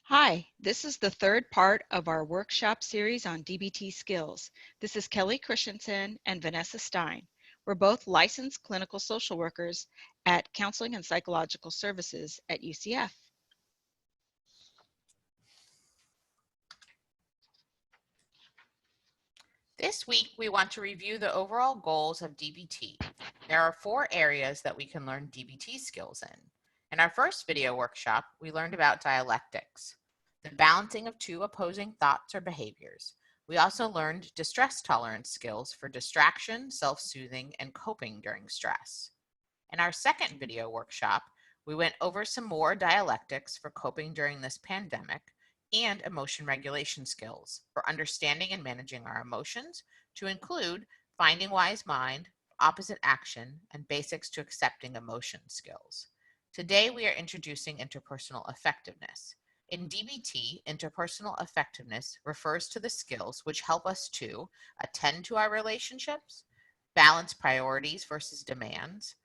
Hi, this is the third part of our workshop series on DBT skills. This is Kelly Christensen and Vanessa Stein. We're both licensed clinical social workers at Counseling and Psychological Services at UCF. This week, we want to review the overall goals of DBT. There are 4 areas that we can learn DBT skills in. In our first video workshop, we learned about dialectics, the balancing of 2 opposing thoughts or behaviors. We also learned distress tolerance skills for distraction, self-soothing, and coping during stress. In our second video workshop, we went over some more dialectics for coping during this pandemic and emotion regulation skills for understanding and managing our emotions, to include finding wise mind, opposite action, and basics to accepting emotion skills. Today, we are introducing interpersonal effectiveness. In DBT, interpersonal effectiveness refers to the skills which help us to attend to our relationships, balance priorities versus demands,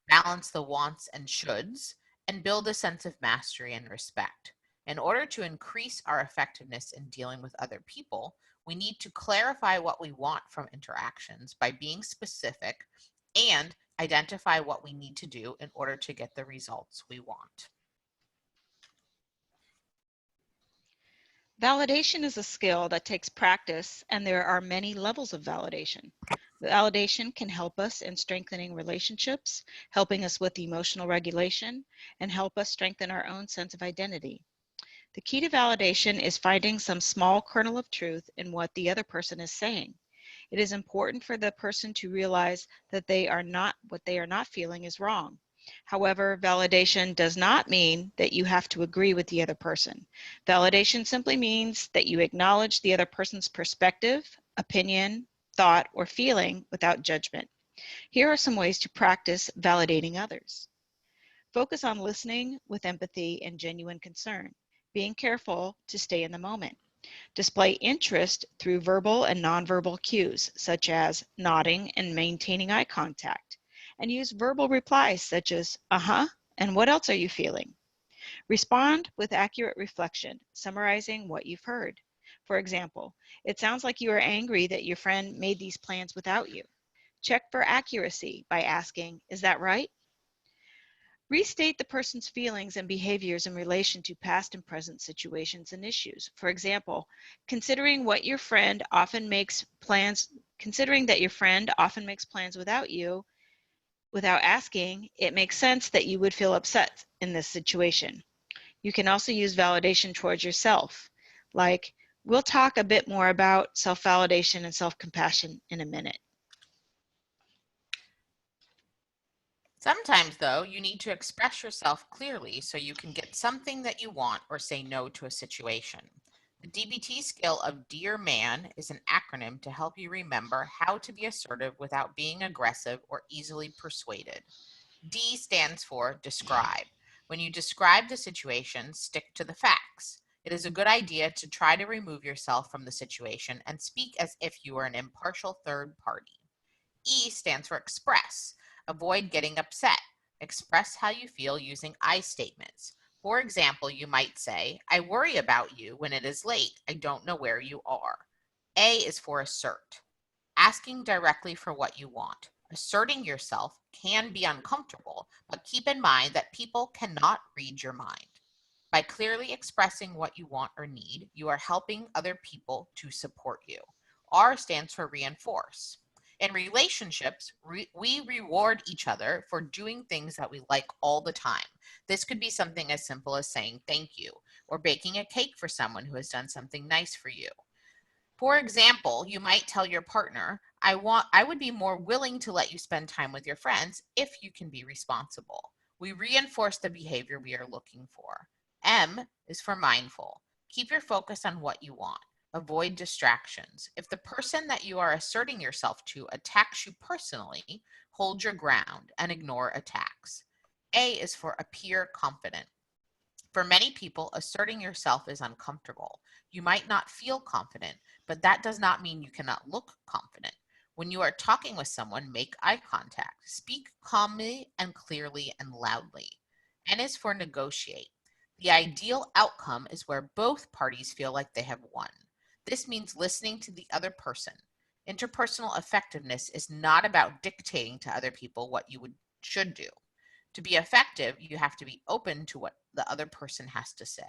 balance the wants and shoulds, and build a sense of mastery and respect. In order to increase our effectiveness in dealing with other people, we need to clarify what we want from interactions by being specific and identify what we need to do in order to get the results we want. Validation is a skill that takes practice, and there are many levels of validation. Validation can help us in strengthening relationships, helping us with emotional regulation, and help us strengthen our own sense of identity. The key to validation is finding some small kernel of truth in what the other person is saying. It is important for the person to realize that what they are not feeling is wrong. However, validation does not mean that you have to agree with the other person. Validation simply means that you acknowledge the other person's perspective, opinion, thought, or feeling without judgment. Here are some ways to practice validating others. Focus on listening with empathy and genuine concern, being careful to stay in the moment. Display interest through verbal and nonverbal cues, such as nodding and maintaining eye contact. And use verbal replies such as, and what else are you feeling? Respond with accurate reflection, summarizing what you've heard. For example, it sounds like you are angry that your friend made these plans without you. Check for accuracy by asking, is that right? Restate the person's feelings and behaviors in relation to past and present situations and issues. For example, considering that your friend often makes plans without you, without asking, it makes sense that you would feel upset in this situation. You can also use validation towards yourself, like, we'll talk a bit more about self-validation and self-compassion in a minute. Sometimes, though, you need to express yourself clearly so you can get something that you want or say no to a situation. The DBT skill of Dear Man is an acronym to help you remember how to be assertive without being aggressive or easily persuaded. D stands for describe. When you describe the situation, stick to the facts. It is a good idea to try to remove yourself from the situation and speak as if you were an impartial third party. E stands for express. Avoid getting upset. Express how you feel using I statements. For example, you might say, I worry about you when it is late. I don't know where you are. A is for assert. Asking directly for what you want. Asserting yourself can be uncomfortable, but keep in mind that people cannot read your mind. By clearly expressing what you want or need, you are helping other people to support you. R stands for reinforce. In relationships, we reward each other for doing things that we like all the time. This could be something as simple as saying thank you or baking a cake for someone who has done something nice for you. For example, you might tell your partner, I would be more willing to let you spend time with your friends if you can be responsible. We reinforce the behavior we are looking for. M is for mindful. Keep your focus on what you want. Avoid distractions. If the person that you are asserting yourself to attacks you personally, hold your ground and ignore attacks. A is for appear confident. For many people, asserting yourself is uncomfortable. You might not feel confident, but that does not mean you cannot look confident. When you are talking with someone, make eye contact. Speak calmly and clearly and loudly. N is for negotiate. The ideal outcome is where both parties feel like they have won. This means listening to the other person. Interpersonal effectiveness is not about dictating to other people what you should do. To be effective, you have to be open to what the other person has to say.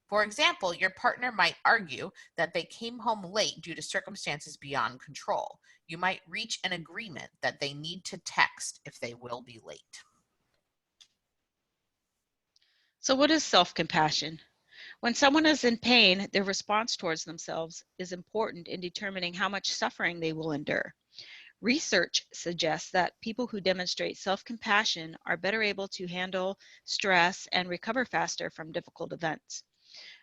For example, your partner might argue that they came home late due to circumstances beyond control. You might reach an agreement that they need to text if they will be late. So what is self-compassion? When someone is in pain, their response towards themselves is important in determining how much suffering they will endure. Research suggests that people who demonstrate self-compassion are better able to handle stress and recover faster from difficult events.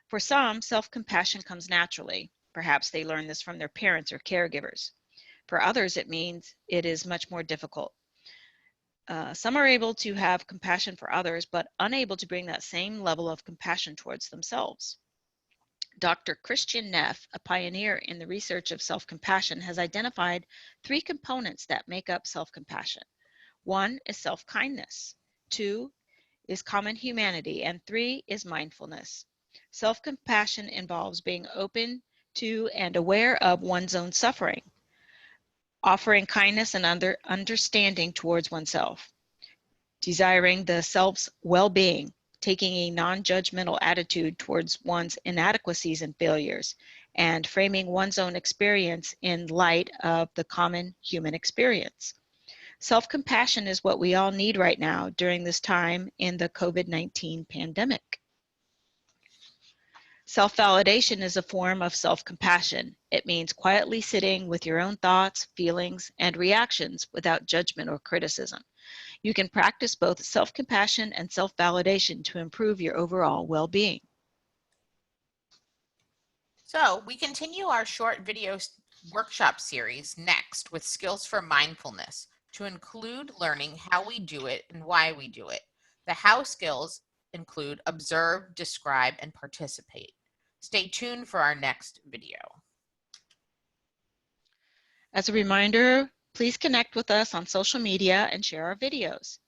For some, self-compassion comes naturally. Perhaps they learn this from their parents or caregivers. For others, it means it is much more difficult. Some are able to have compassion for others, but unable to bring that same level of compassion towards themselves. Dr. Christian Neff, a pioneer in the research of self-compassion, has identified 3 components that make up self-compassion. 1 is self-kindness, 2 is common humanity, and 3 is mindfulness. Self-compassion involves being open to and aware of one's own suffering, offering kindness and understanding towards oneself, desiring the self's well-being, taking a non-judgmental attitude towards one's inadequacies and failures, and framing one's own experience in light of the common human experience. Self-compassion is what we all need right now during this time in the COVID-19 pandemic. Self-validation is a form of self-compassion. It means quietly sitting with your own thoughts, feelings, and reactions without judgment or criticism. You can practice both self-compassion and self-validation to improve your overall well-being. So we continue our short video workshop series next with skills for mindfulness to include learning how we do it and why we do it. The how skills include observe, describe, and participate. Stay tuned for our next video. As a reminder, please connect with us on social media and share our videos.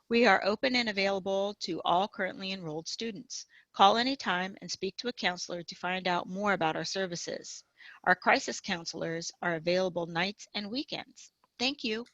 We are open and available to all currently enrolled students. Call anytime and speak to a counselor to find out more about our services. Our crisis counselors are available nights and weekends. Thank you.